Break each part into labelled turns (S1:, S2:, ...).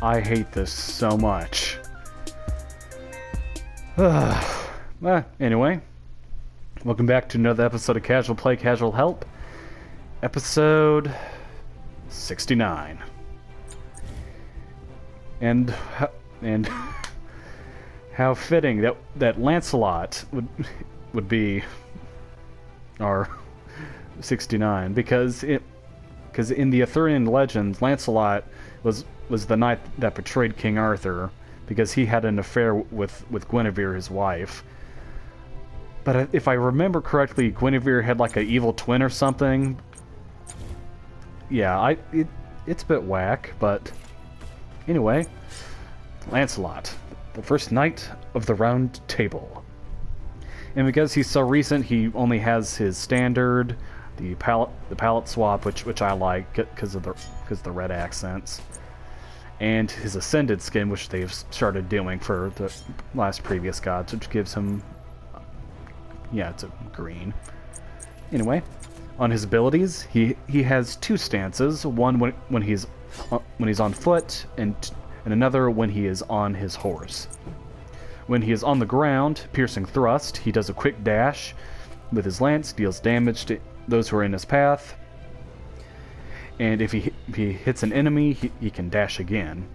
S1: I hate this so much. Anyway, welcome back to another episode of Casual Play, Casual Help. Episode 69. And how fitting that Lancelot would be our 69, because in the Arthurian legends, Lancelot was the knight that betrayed King Arthur because he had an affair with Guinevere, his wife. But if I remember correctly, Guinevere had like an evil twin or something. Yeah, it's a bit whack, but anyway, Lancelot, the first knight of the Round Table. And because he's so recent, he only has his standard, the palette swap, which I like because of the red accents, and his ascended skin, which they've started doing for the last previous gods, which gives him, yeah, it's a green. Anyway, on his abilities, he has two stances: one when he's on foot, and another when he is on his horse. When he is on the ground, piercing thrust, he does a quick dash with his lance, deals damage to those who are in his path, and if he hits an enemy, he can dash again.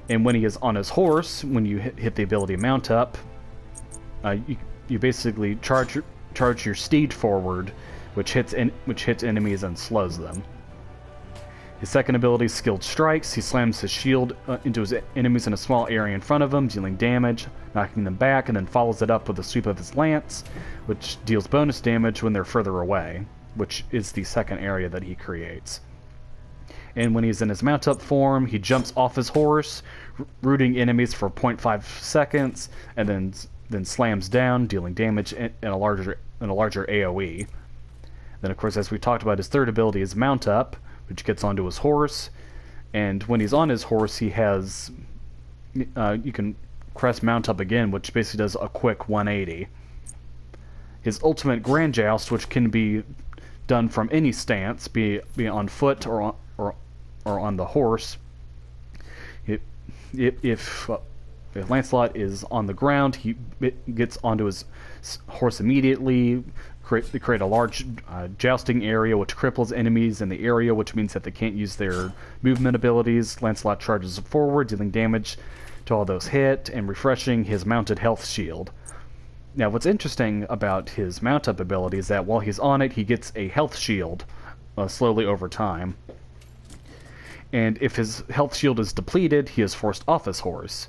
S1: And when he is on his horse, when you hit the ability Mount Up, you basically charge your steed forward, which hits enemies and slows them. His second ability, Skilled Strikes. He slams his shield into his enemies in a small area in front of him, dealing damage, knocking them back, and then follows it up with a sweep of his lance, which deals bonus damage when they're further away, which is the second area that he creates. And when he's in his mount-up form, he jumps off his horse, rooting enemies for 0.5 seconds, and then slams down, dealing damage in a larger AoE. Then, of course, as we talked about, his third ability is Mount Up, which gets onto his horse, and when he's on his horse, he has you can press Mount Up again, which basically does a quick 180. His ultimate Grand Joust, which can be done from any stance, be on foot or on the horse. If Lancelot is on the ground, he gets onto his horse immediately. Create a large jousting area which cripples enemies in the area, which means that they can't use their movement abilities. Lancelot charges forward, dealing damage to all those hit, and refreshing his mounted health shield. Now, what's interesting about his mount-up ability is that while he's on it, he gets a health shield slowly over time. And if his health shield is depleted, he is forced off his horse.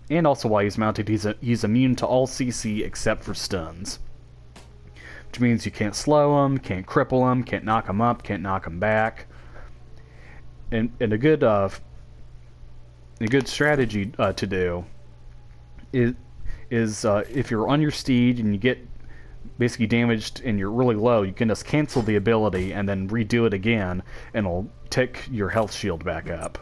S1: And also while he's mounted, he's immune to all CC except for stuns. Which means you can't slow him, can't cripple him, can't knock him up, can't knock him back. And a good strategy to do is if you're on your steed and you get basically damaged and you're really low, you can just cancel the ability and then redo it again, and it'll tick your health shield back up.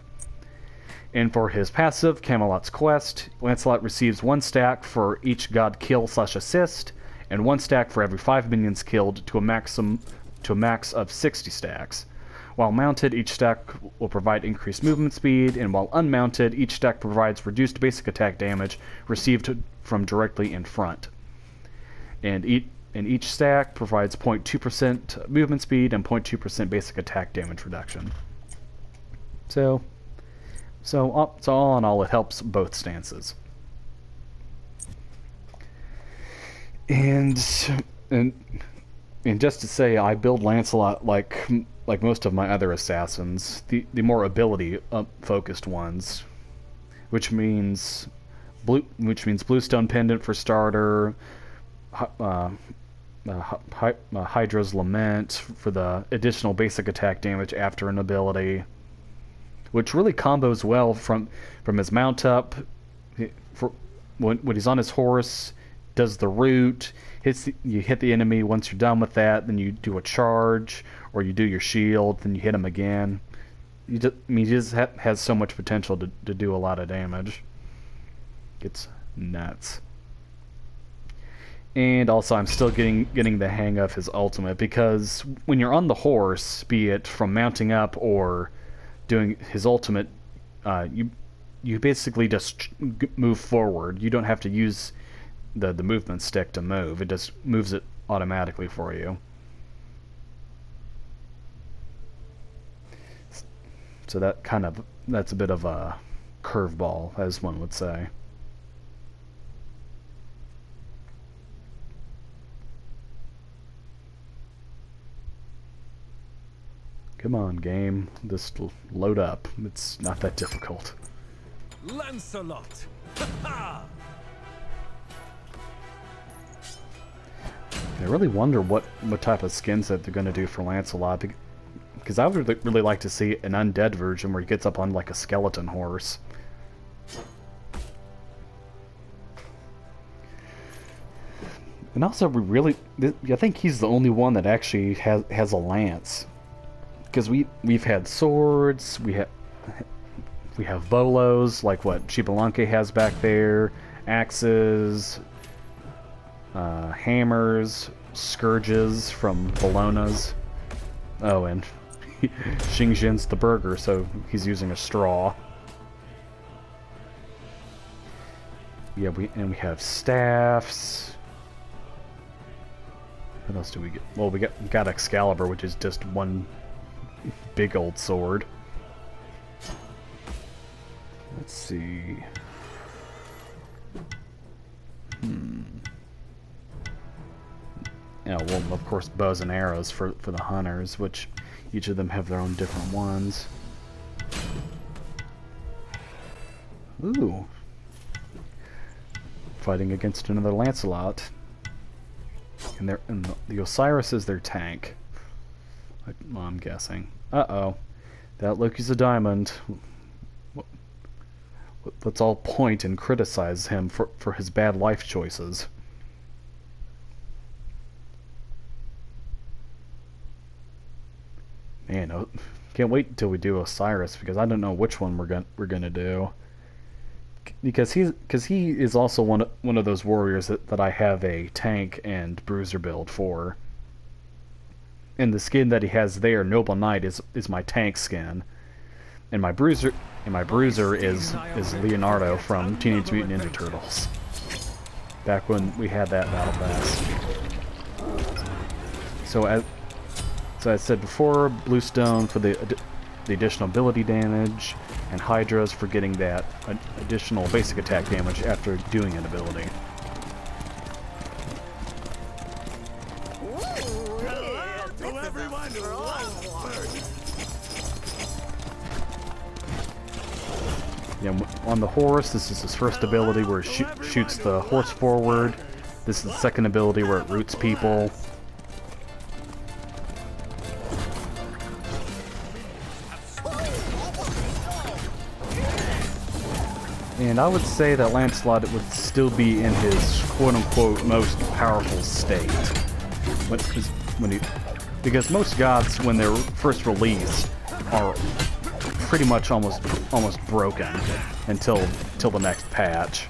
S1: And for his passive, Camelot's Quest, Lancelot receives 1 stack for each god kill / assist, and 1 stack for every 5 minions killed to a max of 60 stacks. While mounted, each stack will provide increased movement speed, and while unmounted, each stack provides reduced basic attack damage received from directly in front. And each stack provides 0.2% movement speed and 0.2% basic attack damage reduction. So all in all, it helps both stances. And just to say, I build Lancelot like most of my other assassins, the more ability focused ones, which means Bluestone Pendant for starter, Hydra's Lament for the additional basic attack damage after an ability, which really combos well from his mount up. For when he's on his horse, does the root, you hit the enemy. Once you're done with that, then you do a charge, or you do your shield, then you hit him again. He just has so much potential to do a lot of damage. It's nuts. And also, I'm still getting the hang of his ultimate, because when you're on the horse, be it from mounting up or doing his ultimate, you basically just move forward. You don't have to use the movement stick to move. It just moves it automatically for you. So that's a bit of a curveball, as one would say. Come on, game. Just load up. It's not that difficult.
S2: Lancelot!
S1: I really wonder what type of skins that they're going to do for Lancelot, because I would really like to see an undead version where he gets up on like a skeleton horse. And also, I think he's the only one that actually has a lance, because we've had swords, we have bolos like what Chibalanque has back there, axes, hammers, scourges from Bologna's. Oh, and Xinjian's the burger, so he's using a straw. Yeah, we have staffs. What else do we get? Well, we got Excalibur, which is just one big old sword. Let's see. Yeah, well, of course, bows and arrows for the hunters, which each of them have their own different ones. Ooh. Fighting against another Lancelot. And the Osiris is their tank. Well, I'm guessing. Uh-oh. That Loki's a diamond. Let's all point and criticize him for his bad life choices. Man, can't wait until we do Osiris, because I don't know which one we're gonna do. Because he is also one of those warriors that I have a tank and bruiser build for. And the skin that he has there, Noble Knight, is my tank skin, and my bruiser is Leonardo from Teenage Mutant Ninja Turtles. Back when we had that battle pass. So as I said before, Bluestone for the additional ability damage, and Hydra's for getting that additional basic attack damage after doing an ability. Yeah, on the horse, this is his first ability where it shoots the horse forward. This is the second ability where it roots people. And I would say that Lancelot would still be in his quote-unquote most powerful state. Because most gods, when they're first released, are pretty much almost broken until the next patch,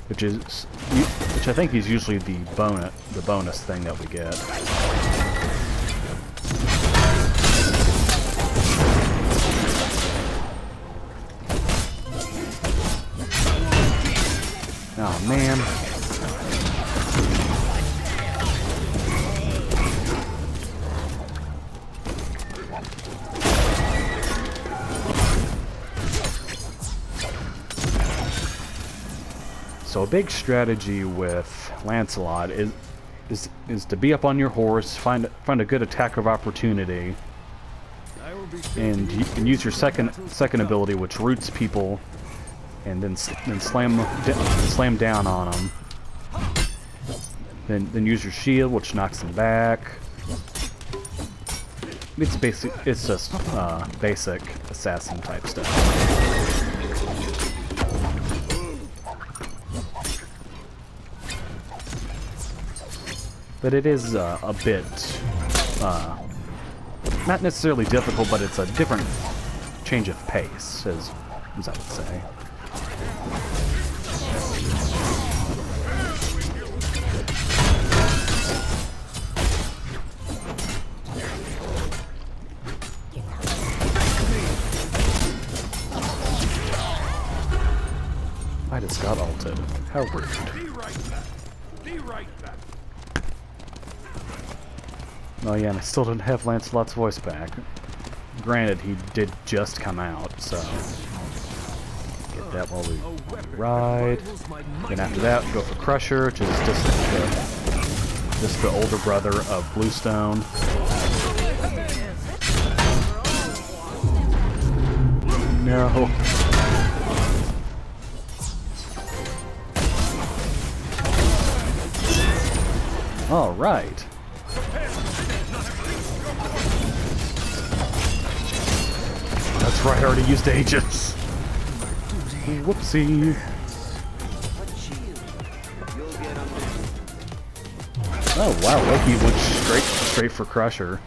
S1: which I think is usually the bonus thing that we get. Oh man. So a big strategy with Lancelot is to be up on your horse, find a good attack of opportunity, and you can use your second ability, which roots people, and then slam down on them. Then use your shield, which knocks them back. It's just basic assassin type stuff. But it is a bit not necessarily difficult, but it's a different change of pace, as I would say. just got ulted. How rude.
S2: Be right back. Be right back.
S1: Oh yeah, and I still didn't have Lancelot's voice back. Granted, he did just come out, so... Get that while we ride. Then after that, go for Crusher, which is just the older brother of Bluestone. No. All right. That's right, I already used Aegis. Whoopsie. Oh wow, Loki went straight for Crusher.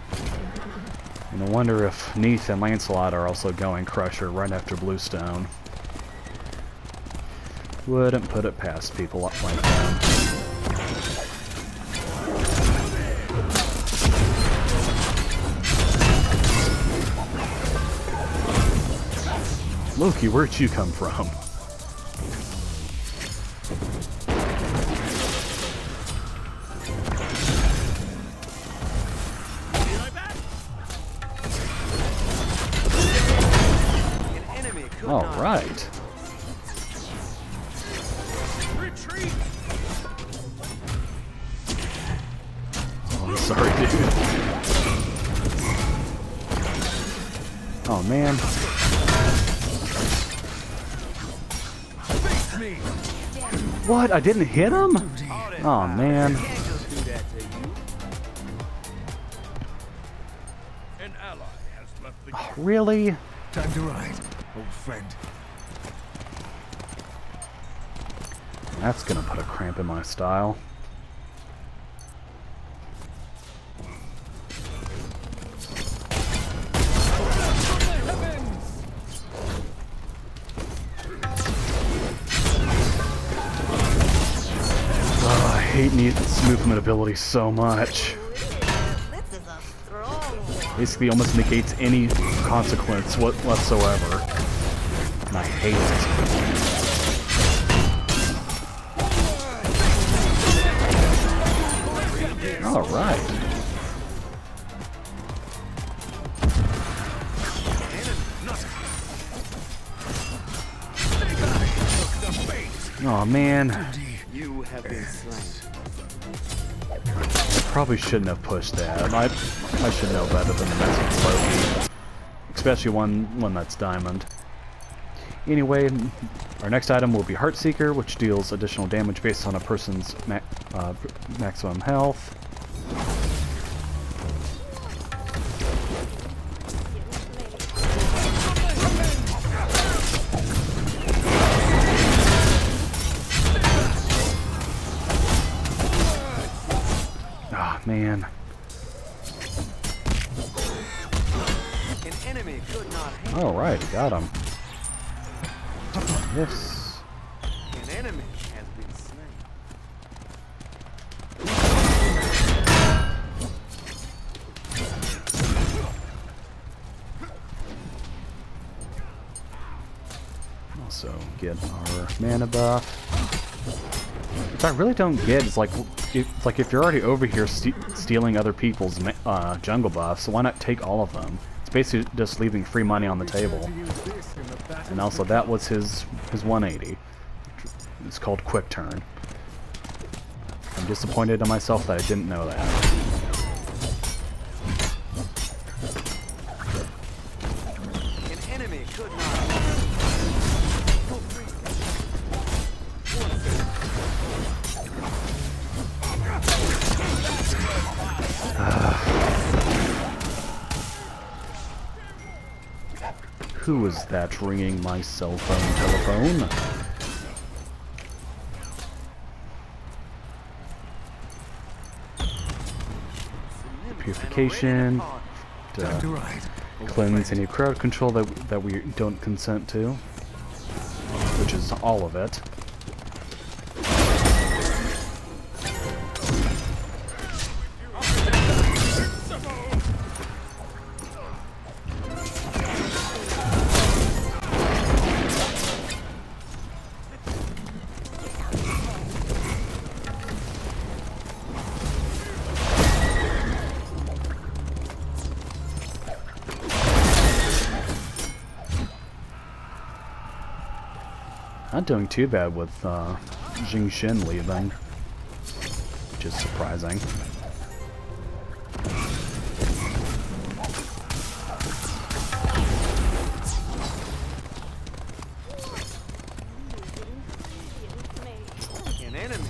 S1: No wonder if Neith and Lancelot are also going Crusher right after Bluestone. Wouldn't put it past people like them. Loki, where'd you come from? All right.
S2: Retreat.
S1: Oh, I'm sorry, dude. Oh man.
S2: Face me.
S1: What? I didn't hit him? Oh man.
S2: An ally has left the
S1: Oh, really?
S2: Time to ride, old friend.
S1: That's gonna put a cramp in my style. Oh, I hate Neith's movement ability so much. Basically almost negates any consequence whatsoever. And I hate it. Alright. Oh man.
S3: You have been slain.
S1: I probably shouldn't have pushed that. I should know better than to mess with Loki. Especially one that's diamond. Anyway, our next item will be Heartseeker, which deals additional damage based on a person's maximum health. Ah, man.
S3: An enemy could not handle.
S1: Alright, got him. Yes.
S3: An enemy has been slain.
S1: Also get our mana buff. What I really don't get is like if you're already over here stealing other people's jungle buffs, so why not take all of them? It's basically just leaving free money on the table. And also that was his 180. It's called Quick Turn. I'm disappointed in myself that I didn't know that.
S3: An enemy could not.
S1: Who is that ringing my cell phone telephone? Purification. Cleanse any crowd control that we don't consent to. Which is all of it. Not doing too bad with Jing Xin leaving, which is surprising.
S3: An enemy.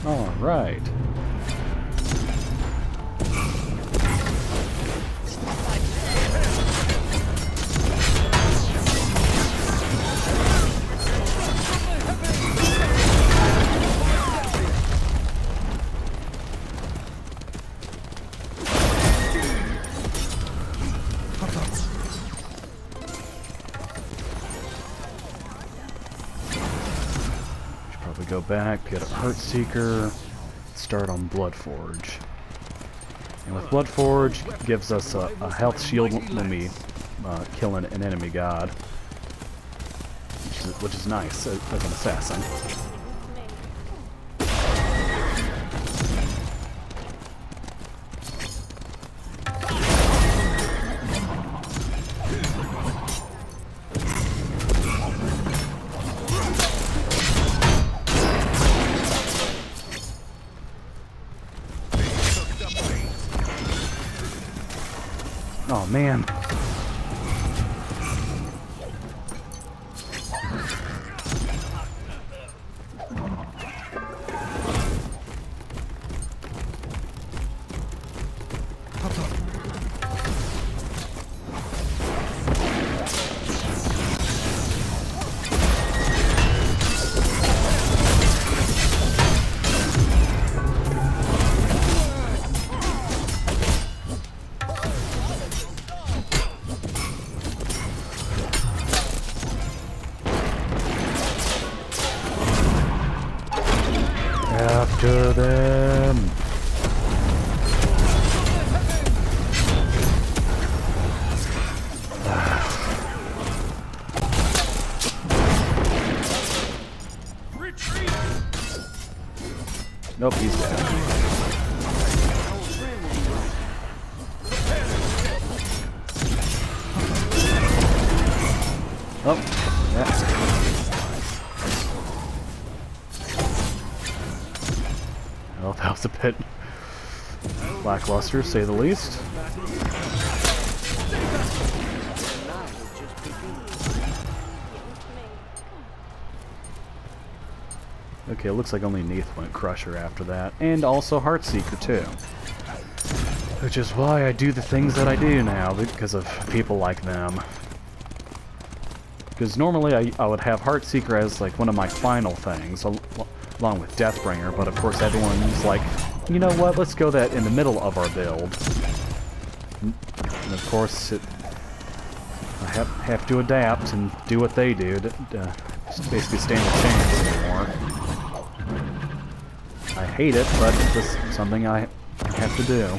S1: All right. Go back, get a Heartseeker, start on Bloodforge. And with Bloodforge, gives us a health shield when we kill an enemy god, which is nice as an assassin. Oh man. After them.
S2: Retreat!
S1: Nope, he's dead. Oh, yeah. Well, that was a bit lackluster, to say the least. Okay, it looks like only Neith went Crusher after that, and also Heartseeker too. Which is why I do the things that I do now, because of people like them. Because normally I would have Heartseeker as like one of my final things, along with Deathbringer, but of course everyone's like, you know what, let's go that in the middle of our build. And of course, I have to adapt and do what they do to basically stand a chance anymore. I hate it, but it's just something I have to do.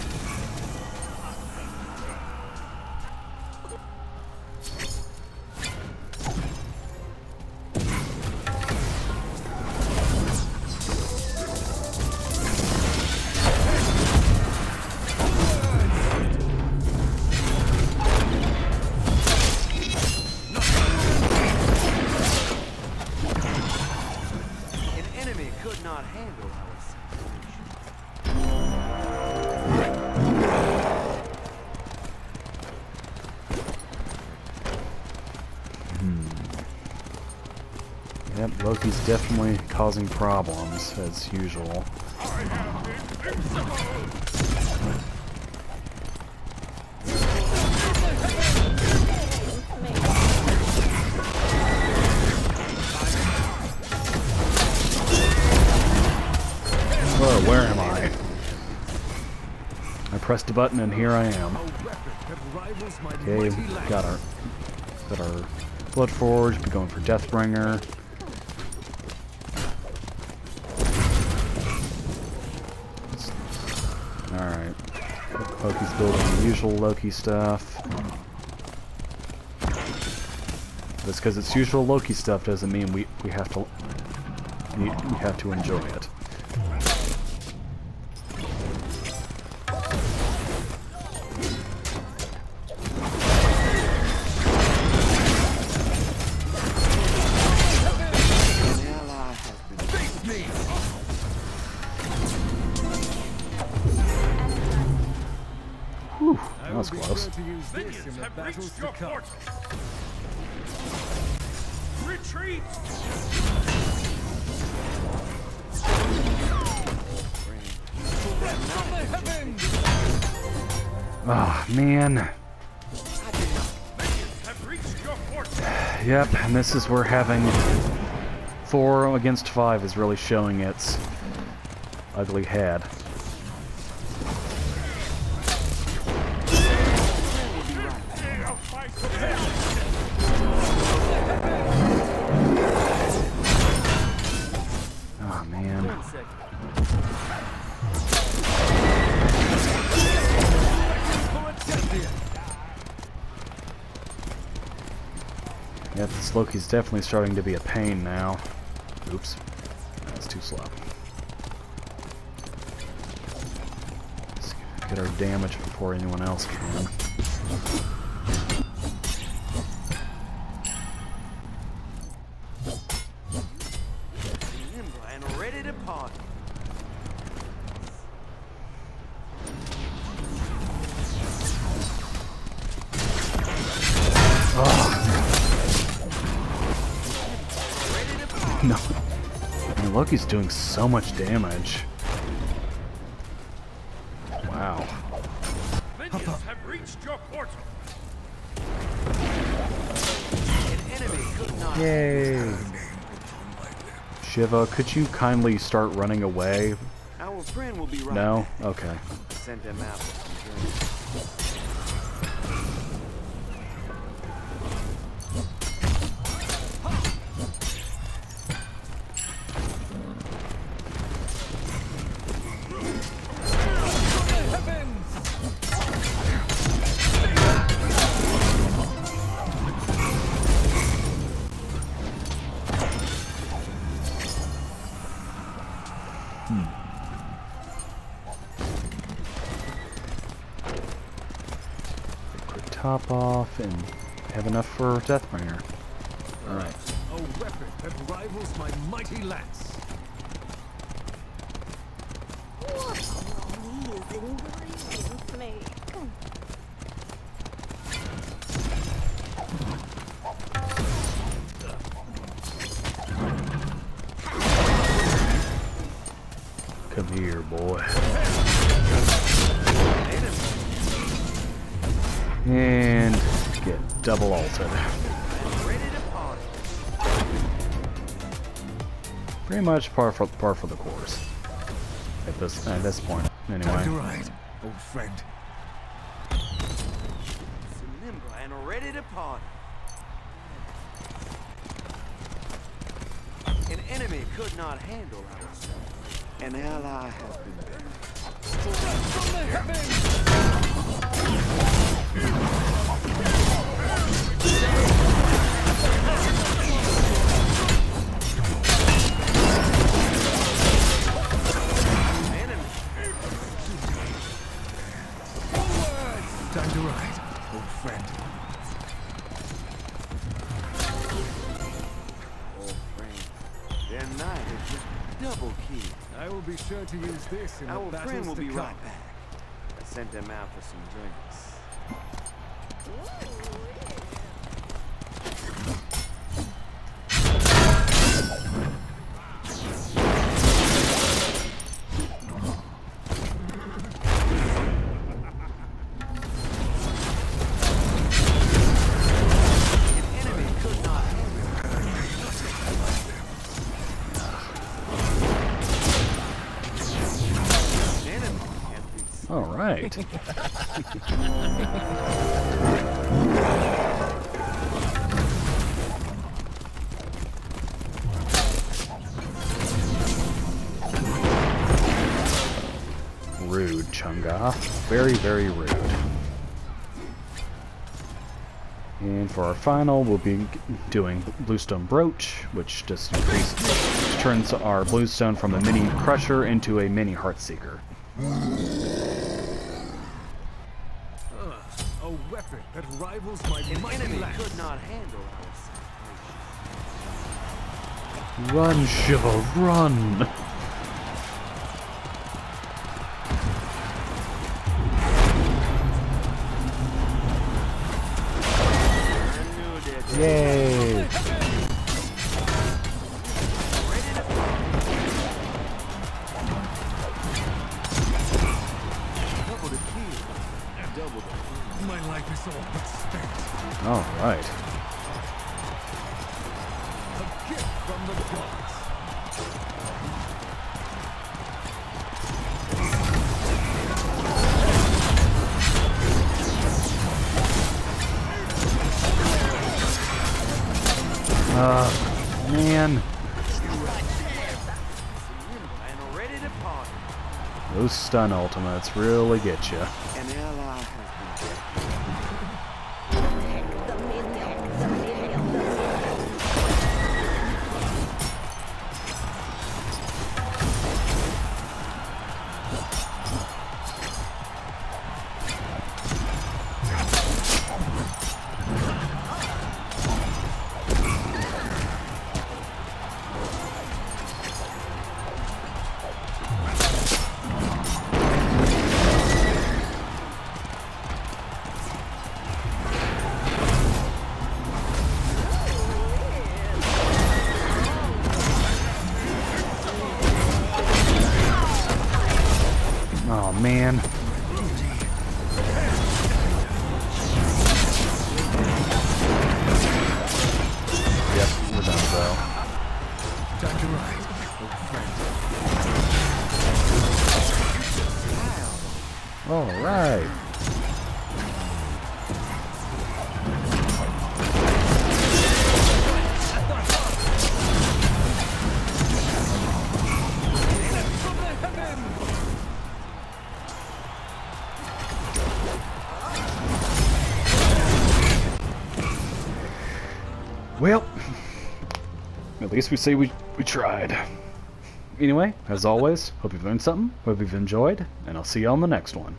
S1: Yep, Loki's definitely causing problems, as usual. Whoa, where am I? I pressed a button and here I am. Okay, got our Bloodforge, be going for Deathbringer. Alright. Loki's building the usual Loki stuff. Just because it's usual Loki stuff doesn't mean we have to enjoy it.
S4: sure to use this
S2: Minions
S4: in the
S2: have
S4: battles
S2: reached
S4: to
S2: your
S4: come.
S2: fortress. Retreat!
S4: From the heavens!
S1: Oh, man.
S2: Minions have reached your fortress.
S1: Yep, and this is where having 4 against 5 is really showing its ugly head.
S2: I'll fight for them.
S1: Oh, man.
S3: 1 second.
S1: Yep, this Loki's definitely starting to be a pain now. Oops. That's too slow. Let's get our damage before anyone else can.
S3: Nimble and ready to party.
S1: No. I mean, Loki's doing so much damage. Wow.
S2: Minions have reached your portal.
S3: An enemy could not.
S1: Yay. Shiva, could you kindly start running away?
S3: Our friend will be right
S1: No?
S3: back.
S1: Okay.
S3: Sent them out for some drinks.
S1: Quick top off and have enough for Deathbringer. Alright.
S4: A weapon that rivals my mighty lance.
S5: What all these ingredients make?
S1: Come here, boy. And get double ulted.
S3: Ready to party.
S1: Pretty much par for the course. At this point,
S4: Time to
S1: anyway.
S4: ride, old friend.
S3: So nimble and ready to party. An enemy could not handle ourselves. An ally has been buried.
S4: From the heavens!
S3: Enemy.
S4: Time to ride, old friend.
S3: Oh, friend. Their knight is just double key.
S4: I will be sure to use this in
S3: Our
S4: the battles
S3: friend will
S4: to
S3: be
S4: come.
S3: right back. I sent them out for some drinks. An enemy could not An enemy can't be
S1: Alright. Rude, Chunga. Very, very rude. And for our final, we'll be doing Bluestone Brooch, which just turns our Bluestone from a mini Crusher into a mini Heartseeker.
S4: A weapon that rivals my
S3: An
S4: mighty
S3: enemy
S4: lance.
S3: could not handle our situation.
S1: Run, Shiva, run! Yay!
S3: Double the kill. Double the kill.
S4: My life is all but spent.
S1: All right.
S4: A gift from the gods.
S1: Man,
S3: And ready to party.
S1: those stun ultimates really get you.
S3: An ally has
S5: The minion, the minion, the minion.
S1: Oh man. Yep, we're done, bro.
S4: Time to ride, old friend.
S1: All right. Well, at least we say we tried. Anyway, as always, hope you've learned something, hope you've enjoyed, and I'll see you on the next one.